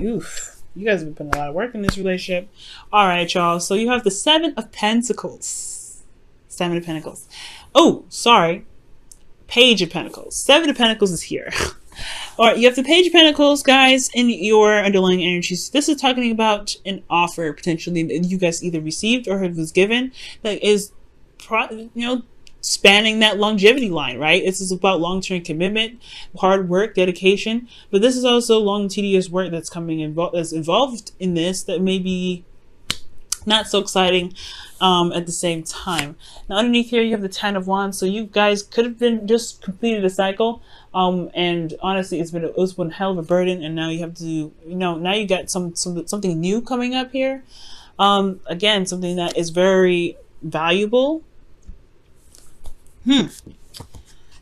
Oof. You guys have been putting a lot of work in this relationship. All right, y'all. So you have the Seven of Pentacles. Seven of Pentacles. Oh, sorry. Page of Pentacles. Seven of Pentacles is here. All right, you have the Page of Pentacles, guys, in your underlying energies. This is talking about an offer potentially that you guys either received or was given that is, spanning that longevity line, right? This is about long-term commitment, hard work, dedication. But this is also long, tedious work that's that's involved in this that may be not so exciting at the same time. Now underneath here you have the Ten of Wands, so you guys could have been just completed a cycle, and honestly it's been a hell of a burden, and now you have to, now you got something new coming up here. Again, something that is very valuable.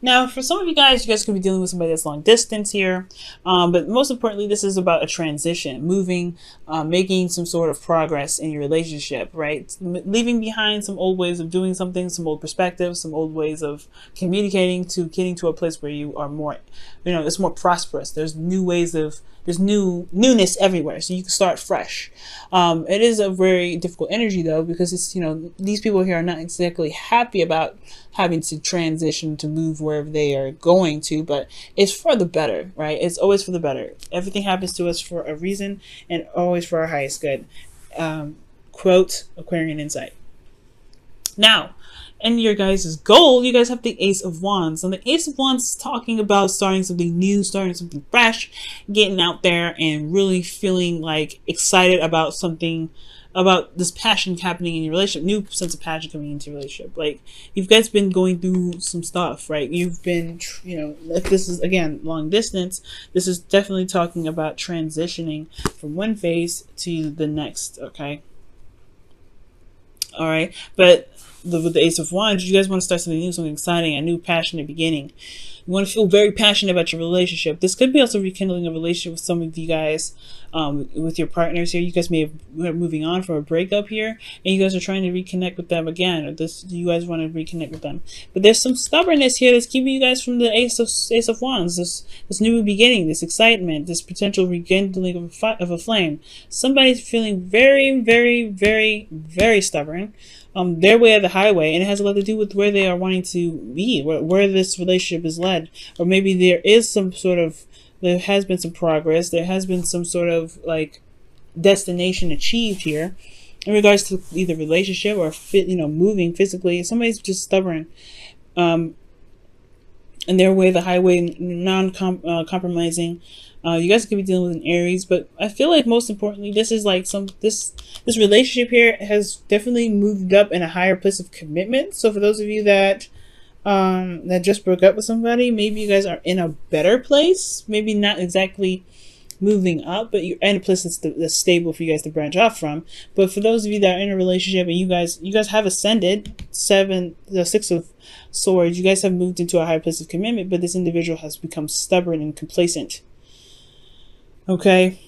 Now, for some of you guys could be dealing with somebody that's long distance here. But most importantly, this is about a transition, moving, making some sort of progress in your relationship, right? Leaving behind some old ways of doing something, some old perspectives, some old ways of communicating, to getting to a place where you are more, it's more prosperous. There's new ways of, there's newness everywhere, so you can start fresh. It is a very difficult energy though, because it's, these people here are not exactly happy about having to transition, to move wherever they are going to, but it's for the better, right? It's always for the better. Everything happens to us for a reason, and always for our highest good. Quote Aquarian Insight. Now, in your guys' goal, you guys have the Ace of Wands. And the Ace of Wands is talking about starting something new, starting something fresh, getting out there and really feeling like excited about something, about this passion happening in your relationship, new sense of passion coming into your relationship. Like, you guys been going through some stuff, right? You've been, if this is, again, long distance, this is definitely talking about transitioning from one phase to the next, okay? All right, but with the Ace of Wands, you guys want to start something new, something exciting, a new passionate beginning. You want to feel very passionate about your relationship. This could be also rekindling a relationship with some of you guys, with your partners here. You guys may have moving on from a breakup here, and you guys are trying to reconnect with them again, or you guys want to reconnect with them. But there's some stubbornness here that's keeping you guys from the Ace of Wands, this new beginning, this excitement, this potential rekindling of a flame. Somebody's feeling very, very, very, very stubborn. Their way or the highway, and it has a lot to do with where they are wanting to be, where this relationship is led. Or maybe there has been some progress, there has been some sort of like destination achieved here in regards to either relationship or moving physically. Somebody's just stubborn, and their way, the highway, compromising. You guys could be dealing with an Aries, but I feel like most importantly, this is like this relationship here has definitely moved up in a higher place of commitment. So for those of you that just broke up with somebody, maybe you guys are in a better place. Maybe not exactly moving up, but you're in a place that's stable for you guys to branch off from. But for those of you that are in a relationship and you guys have ascended, the Six of Swords, you guys have moved into a higher place of commitment, but this individual has become stubborn and complacent. Okay,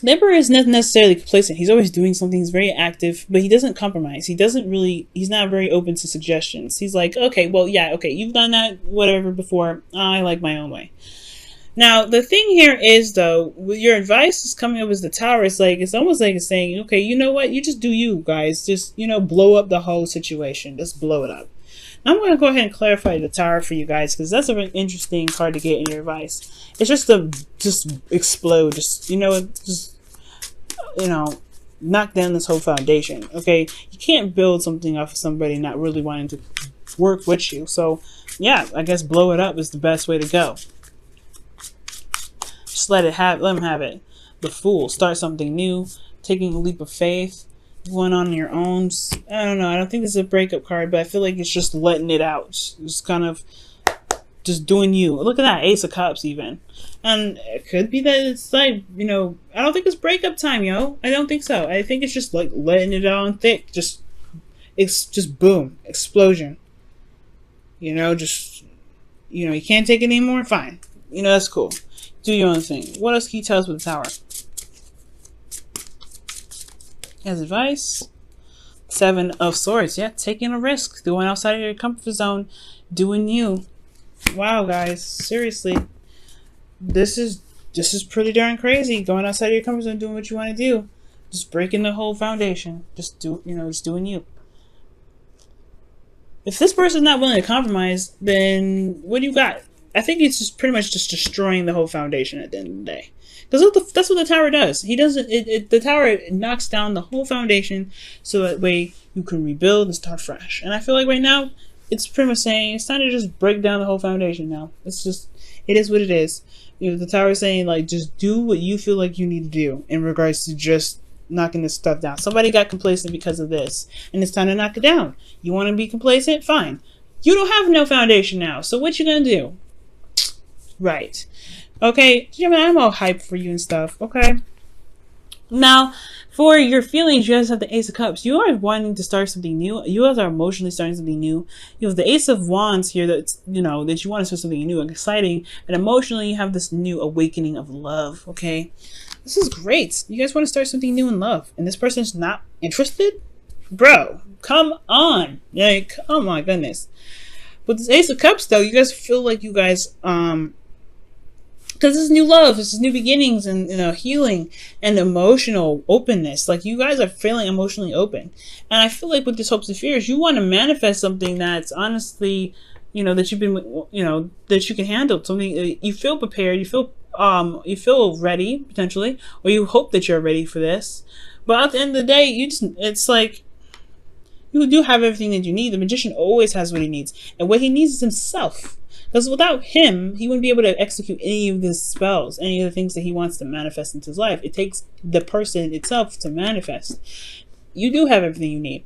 the Emperor is not necessarily complacent. He's always doing something. He's very active, but he doesn't compromise. He's not very open to suggestions. He's like, okay, well, yeah, okay, you've done that, whatever, before. I like my own way. Now, the thing here is, though, your advice is coming up as the Tower. It's almost like it's saying, okay, you know what? You just do you, guys. Just, blow up the whole situation. Just blow it up. I'm going to go ahead and clarify the Tower for you guys, because that's a very interesting card to get in your advice. It's just to explode, knock down this whole foundation. Okay, you can't build something off of somebody not really wanting to work with you. So yeah, I guess blow it up is the best way to go. Just let them have it. The Fool, start something new, taking a leap of faith. Going on your own. I don't know. I don't think this is a breakup card, but I feel like it's just letting it out. It's kind of just doing you. Look at that, Ace of Cups even. And it could be that it's like, I don't think it's breakup time, yo. I don't think so. I think it's just like letting it out on thick. It's just boom, explosion. You can't take it anymore? Fine. That's cool. Do your own thing. What else can you tell us with the Tower? As advice, Seven of Swords. Yeah, taking a risk, going outside of your comfort zone, doing you. Wow, guys, seriously, this is this is pretty darn crazy. Going outside of your comfort zone, doing what you want to do, just breaking the whole foundation. Just just doing you. If this person's not willing to compromise, then what do you got? I think it's just pretty much just destroying the whole foundation at the end of the day. Because that's what the tower does. He doesn't. The tower knocks down the whole foundation, so that way you can rebuild and start fresh. And I feel like right now, it's pretty much saying it's time to just break down the whole foundation now. It's just, it is what it is. The tower is saying, like, just do what you feel like you need to do in regards to just knocking this stuff down. Somebody got complacent because of this, and it's time to knock it down. You want to be complacent? Fine. You don't have no foundation now, so what you gonna do? Right. Okay, Gemini, I'm all hyped for you and stuff, okay? Now, for your feelings, you guys have the Ace of Cups. You are wanting to start something new. You guys are emotionally starting something new. You have the Ace of Wands here that's, that you want to start something new and exciting. And emotionally, you have this new awakening of love, okay? This is great. You guys want to start something new in love. And this person's not interested? Bro, come on. Like, oh my goodness. With this Ace of Cups, though, you guys feel like you guys, because this is new love, this is new beginnings, and healing and emotional openness. Like, you guys are feeling emotionally open, and I feel like with this hopes and fears, you want to manifest something that's honestly, that you've been, that you can handle. Something you feel prepared, you feel ready potentially, or you hope that you're ready for this. But at the end of the day, it's like you do have everything that you need. The magician always has what he needs, and what he needs is himself. Because without him, he wouldn't be able to execute any of his spells, any of the things that he wants to manifest into his life. It takes the person itself to manifest. You do have everything you need.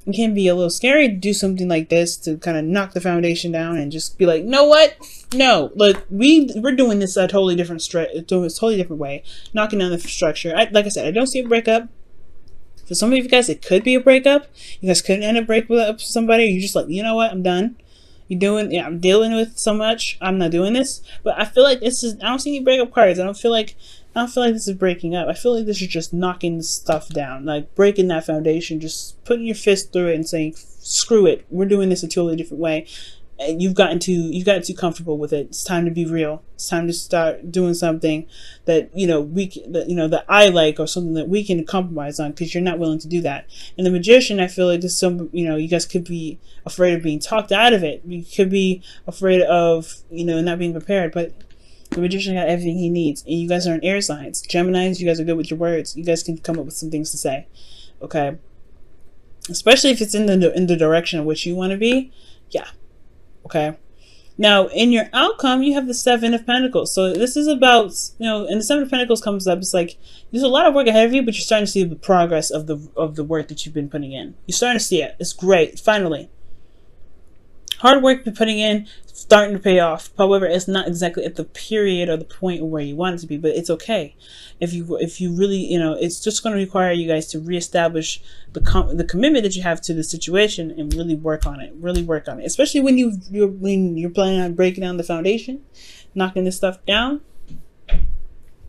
It can be a little scary to do something like this, to kind of knock the foundation down and just be like, know what? No, look, we're doing this a totally different way, knocking down the structure. Like I said, I don't see a breakup. For some of you guys, it could be a breakup. You guys could end up breaking up with somebody. You're just like, you know what? I'm done. I'm dealing with so much. I'm not doing this. But I feel like this is, I don't see any breakup cards. I don't feel like this is breaking up. I feel like this is just knocking the stuff down, like breaking that foundation, just putting your fist through it and saying, screw it. We're doing this a totally different way. And you've gotten too comfortable with it. It's time to be real. It's time to start doing something that that I like, or something that we can compromise on, because you're not willing to do that. And the magician, I feel like there's some, you guys could be afraid of being talked out of it. You could be afraid of, not being prepared, but the magician got everything he needs. And you guys are in air signs. Geminis, you guys are good with your words. You guys can come up with some things to say. Okay. Especially if it's in the direction of which you want to be. Yeah. Okay. Now, in your outcome, you have the Seven of Pentacles. So this is about, and the Seven of Pentacles comes up. It's like there's a lot of work ahead of you, but you're starting to see the progress of the work that you've been putting in. You're starting to see it. It's great. Finally. Hard work you're putting in, starting to pay off. However, it's not exactly at the period or the point where you want it to be, but it's okay. If you really, it's just going to require you guys to reestablish the commitment that you have to the situation and really work on it. Really work on it, especially when you're planning on breaking down the foundation, knocking this stuff down.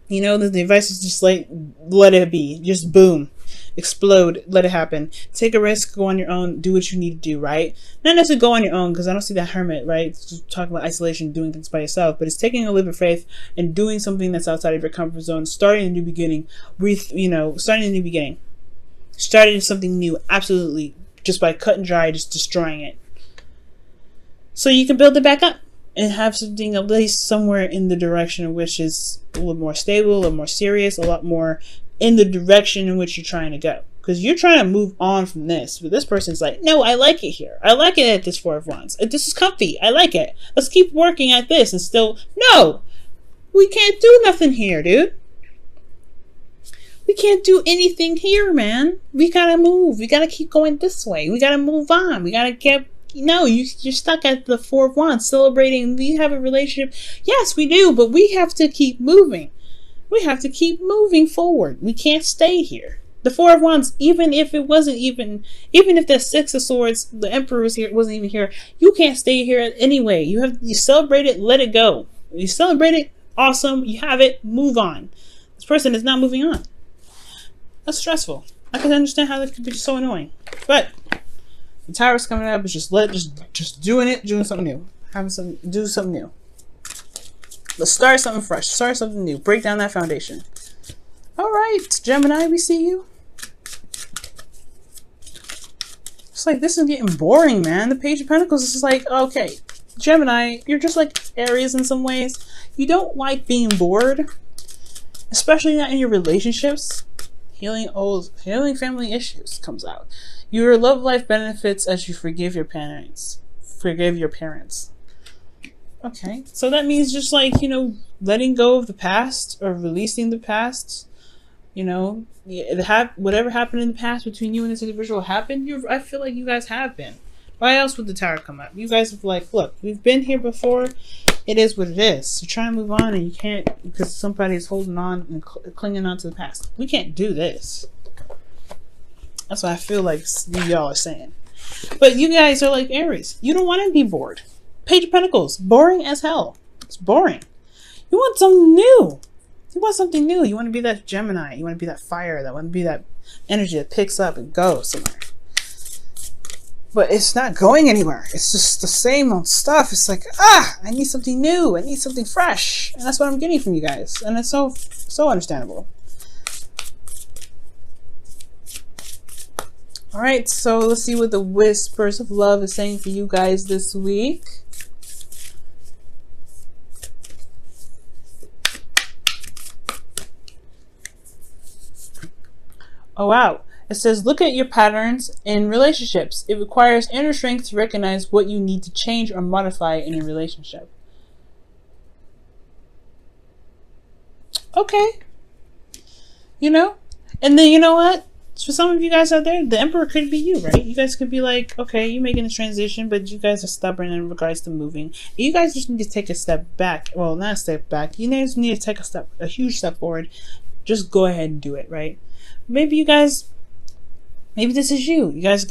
The advice is just like, let it be. Just boom. Explode. Let it happen. Take a risk. Go on your own. Do what you need to do, right? Not necessarily go on your own, because I don't see that hermit, right? It's just talking about isolation, doing things by yourself. But it's taking a leap of faith and doing something that's outside of your comfort zone. Starting a new beginning. Starting a new beginning. Starting something new. Absolutely. Just by cut and dry, just destroying it. So you can build it back up and have something at least somewhere in the direction of which is a little more stable, a little more serious, a lot more in the direction in which you're trying to go. Because you're trying to move on from this. But this person's like, no, I like it here. I like it at this Four of Wands. This is comfy. I like it. Let's keep working at this. And still, no, we can't do nothing here, dude. We can't do anything here, man. We gotta move. We gotta keep going this way. We gotta move on. We gotta get... No, you're stuck at the Four of Wands celebrating. We have a relationship. Yes, we do, but we have to keep moving. We have to keep moving forward. We can't stay here. The Four of Wands, even if the Six of Swords, the Emperor was here, wasn't even here, you can't stay here anyway. You celebrate it, let it go. You celebrate it, awesome, you have it, move on. This person is not moving on. That's stressful. I can understand how that could be so annoying. But the Tower's coming up, it's just doing something new. Do something new. Let's start something fresh. Start something new. Break down that foundation. All right, Gemini, we see you. It's like, this is getting boring, man. The Page of Pentacles is like, okay, Gemini, you're just like Aries in some ways. You don't like being bored, especially not in your relationships. Healing family issues comes out. Your love life benefits as you forgive your parents. Okay, so that means just like, you know, letting go of the past or releasing the past. You know, whatever happened in the past between you and this individual happened. I feel like you guys have been. Why else would the Tower come up? You guys have like, look, we've been here before. It is what it is. You're trying to move on and you can't because somebody's holding on and clinging on to the past. We can't do this. That's what I feel like y'all are saying. But you guys are like Aries. You don't want to be bored. Page of Pentacles, boring as hell. It's boring. You want something new. You want something new. You want to be that Gemini. You want to be that fire. That want to be that energy that picks up and goes somewhere. But it's not going anywhere. It's just the same old stuff. It's like, I need something new. I need something fresh. And that's what I'm getting from you guys. And it's so understandable. All right, so let's see what the Whispers of Love is saying for you guys this week. Oh, wow. It says, look at your patterns in relationships. It requires inner strength to recognize what you need to change or modify in your relationship. Okay. You know? And then, you know what? For some of you guys out there, the Emperor could be you, right? You guys could be like, okay, you're making this transition, but you guys are stubborn in regards to moving. You guys just need to take a step back. Well, not a step back. You guys need to take a huge step forward. Just go ahead and do it, right? Maybe this is you. You guys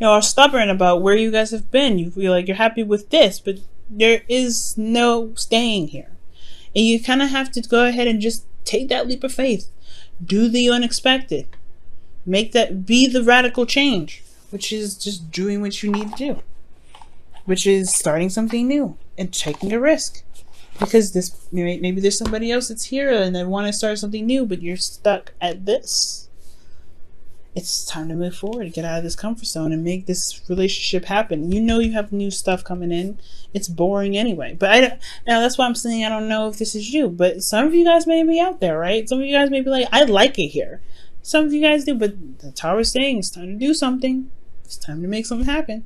are stubborn about where you guys have been. You feel like you're happy with this, but there is no staying here. And you kind of have to go ahead and just take that leap of faith. Do the unexpected. Be the radical change, which is just doing what you need to do. Which is starting something new and taking a risk. Because maybe there's somebody else that's here and they want to start something new, but you're stuck at this. It's time to move forward, get out of this comfort zone and make this relationship happen. You know you have new stuff coming in. It's boring anyway. But that's why I'm saying I don't know if this is you. But some of you guys may be out there, right? Some of you guys may be like, I like it here. Some of you guys do, but the Tower is saying it's time to do something. It's time to make something happen.